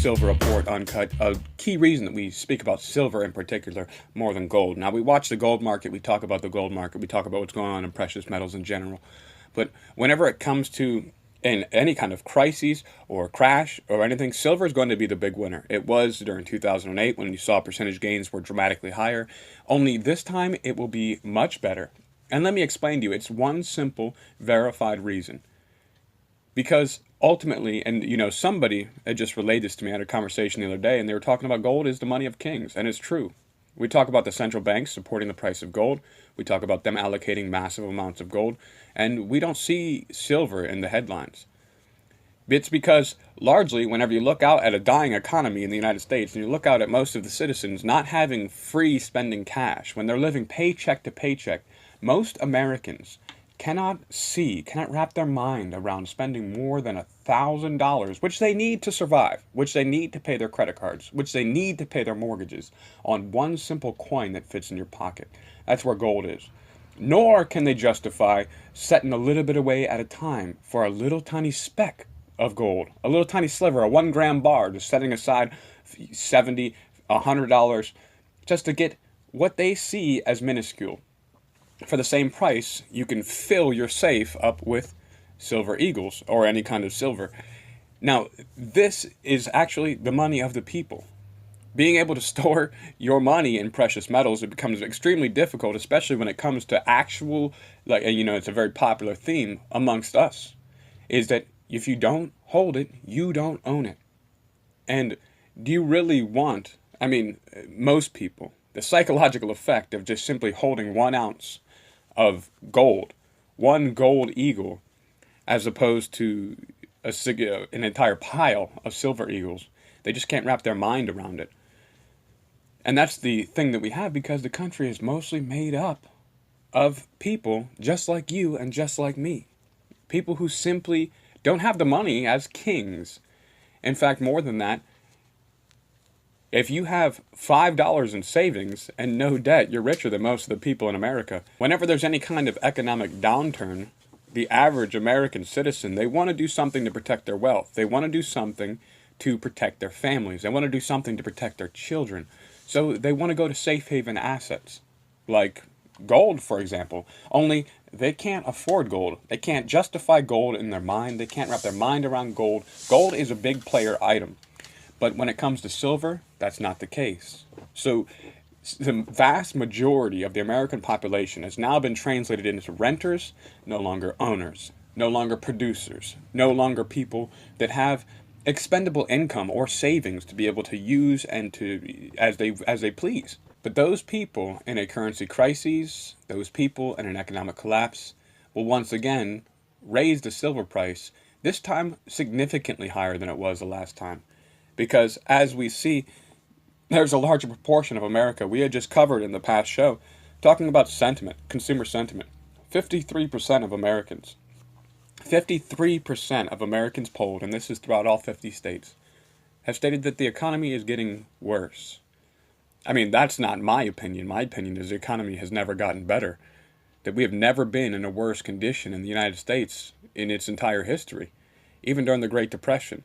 Silver Report Uncut, a key reason that we speak about silver in particular more than gold. Now, we watch the gold market, we talk about the gold market, we talk about what's going on in precious metals in general. But whenever it comes to in any kind of crises or crash or anything, silver is going to be the big winner. It was during 2008 when you saw percentage gains were dramatically higher. Only this time it will be much better. And let me explain to you, it's one simple verified reason. Because ultimately, and somebody had just relayed this to me. I had a conversation the other day, and they were talking about gold is the money of kings, and it's true. We talk about the central banks supporting the price of gold. We talk about them allocating massive amounts of gold, and we don't see silver in the headlines. It's because largely, whenever you look out at a dying economy in the United States, and you look out at most of the citizens not having free spending cash, when they're living paycheck to paycheck, most Americans cannot wrap their mind around spending more than $1,000, which they need to survive, which they need to pay their credit cards, which they need to pay their mortgages, on one simple coin that fits in your pocket. That's where gold is. Nor can they justify setting a little bit away at a time for a little tiny speck of gold, a little tiny sliver, a 1 gram bar, just setting aside $70, $100 just to get what they see as minuscule. For the same price, you can fill your safe up with silver eagles or any kind of silver. Now, this is actually the money of the people. Being able to store your money in precious metals, it becomes extremely difficult, especially when it comes to actual, it's a very popular theme amongst us, is that if you don't hold it, you don't own it. And do you really want, most people, the psychological effect of just simply holding 1 ounce of gold, one gold eagle, as opposed to an entire pile of silver eagles. They just can't wrap their mind around it. And that's the thing that we have, because the country is mostly made up of people just like you and just like me. People who simply don't have the money as kings. In fact, more than that, if you have $5 in savings and no debt, you're richer than most of the people in America. Whenever there's any kind of economic downturn, the average American citizen, they want to do something to protect their wealth. They want to do something to protect their families. They want to do something to protect their children. So they want to go to safe haven assets, like gold, for example. Only they can't afford gold. They can't justify gold in their mind. They can't wrap their mind around gold. Gold is a big player item. But when it comes to silver, that's not the case. So the vast majority of the American population has now been translated into renters, no longer owners, no longer producers, no longer people that have expendable income or savings to be able to use and to as they please. But those people in a currency crisis, those people in an economic collapse, will once again raise the silver price, this time significantly higher than it was the last time. Because as we see, there's a larger proportion of America. We had just covered in the past show, talking about sentiment, consumer sentiment. 53% of Americans, 53% of Americans polled, and this is throughout all 50 states, have stated that the economy is getting worse. That's not my opinion. My opinion is the economy has never gotten better. That we have never been in a worse condition in the United States in its entire history, even during the Great Depression.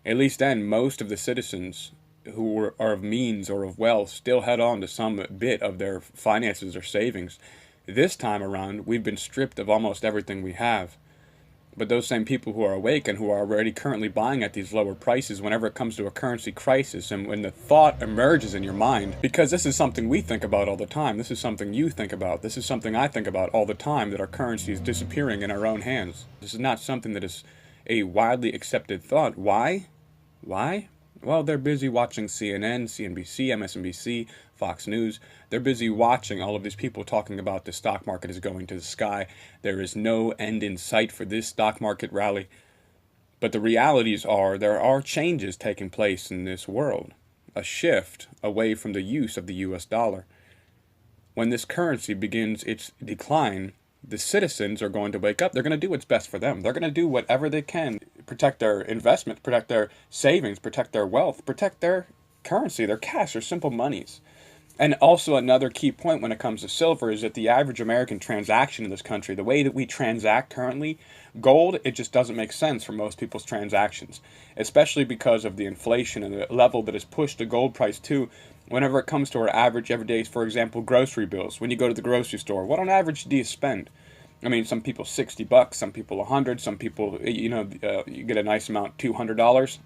At least then, most of the citizens who are of means or of wealth still held on to some bit of their finances or savings. This time around, we've been stripped of almost everything we have. But those same people who are awake and who are already currently buying at these lower prices, whenever it comes to a currency crisis, and when the thought emerges in your mind, because this is something we think about all the time, this is something you think about, this is something I think about all the time, that our currency is disappearing in our own hands. This is not something that is a widely accepted thought. Why? Well, they're busy watching CNN, CNBC, MSNBC, Fox News. They're busy watching all of these people talking about the stock market is going to the sky. There is no end in sight for this stock market rally. But the realities are there are changes taking place in this world. A shift away from the use of the US dollar. When this currency begins its decline, the citizens are going to wake up. They're going to do what's best for them. They're going to do whatever they can, protect their investment, protect their savings, protect their wealth, protect their currency, their cash, their simple monies. And also another key point when it comes to silver is that the average American transaction in this country, the way that we transact currently, gold, it just doesn't make sense for most people's transactions, especially because of the inflation and the level that is pushed the gold price to whenever it comes to our average everyday, for example, grocery bills. When you go to the grocery store, what on average do you spend? I mean, some people $60, some people 100, some people, you get a nice amount, $200.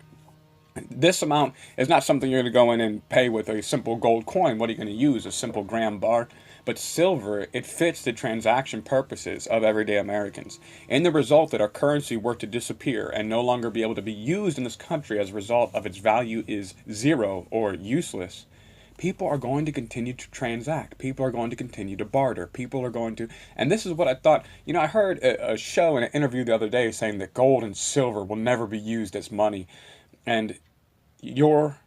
This amount is not something you're going to go in and pay with a simple gold coin. What are you going to use? A simple gram bar? But silver, it fits the transaction purposes of everyday Americans. In the result that our currency were to disappear and no longer be able to be used in this country as a result of its value is zero or useless, people are going to continue to transact. People are going to continue to barter. People are going to, and this is what I thought, I heard a show and an interview the other day saying that gold and silver will never be used as money. And you're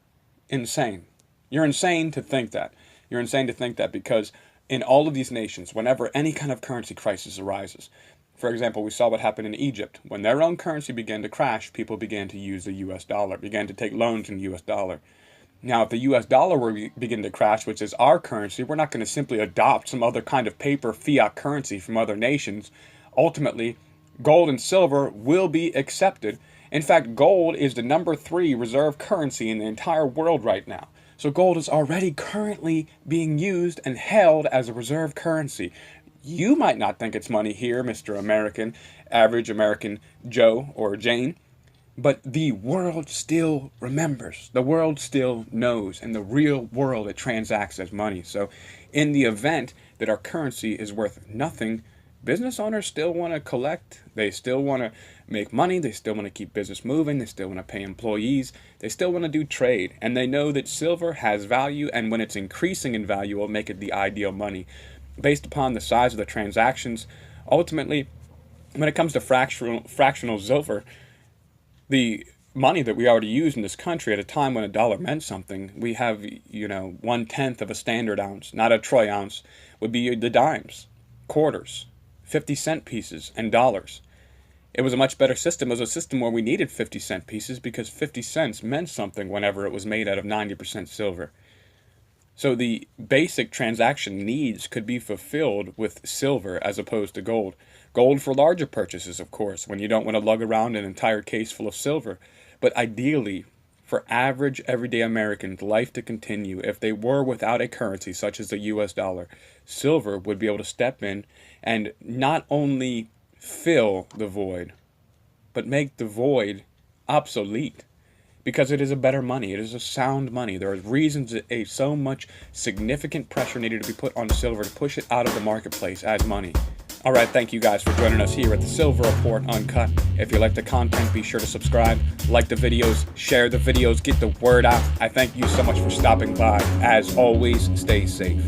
insane. You're insane to think that. You're insane to think that because in all of these nations, whenever any kind of currency crisis arises, for example, we saw what happened in Egypt. When their own currency began to crash, people began to use the US dollar, began to take loans in US dollar. Now, if the US dollar were to begin to crash, which is our currency, we're not going to simply adopt some other kind of paper fiat currency from other nations. Ultimately, gold and silver will be accepted. In fact, gold is the number 3 reserve currency in the entire world right now. So gold is already currently being used and held as a reserve currency. You might not think it's money here, Mr. American, average American Joe or Jane, but the world still remembers. The world still knows. And the real world, it transacts as money. So in the event that our currency is worth nothing, business owners still want to collect. They still want to make money. They still want to keep business moving. They still want to pay employees. They still want to do trade. And they know that silver has value, and when it's increasing in value, will make it the ideal money. Based upon the size of the transactions, ultimately, when it comes to fractional silver, the money that we already use in this country at a time when a dollar meant something, we have, 1/10 of a standard ounce, not a troy ounce, would be the dimes, quarters, 50-cent pieces, and dollars. It was a much better system. It was a system where we needed 50-cent pieces because 50 cents meant something whenever it was made out of 90% silver. So the basic transaction needs could be fulfilled with silver as opposed to gold. Gold for larger purchases, of course, when you don't want to lug around an entire case full of silver. But ideally, for average everyday Americans, life to continue, if they were without a currency such as the US dollar, silver would be able to step in and not only fill the void, but make the void obsolete. Because it is a better money. It is a sound money. There are reasons that so much significant pressure needed to be put on silver to push it out of the marketplace as money. All right, thank you guys for joining us here at the Silver Report Uncut. If you like the content, be sure to subscribe, like the videos, share the videos, get the word out. I thank you so much for stopping by. As always, stay safe.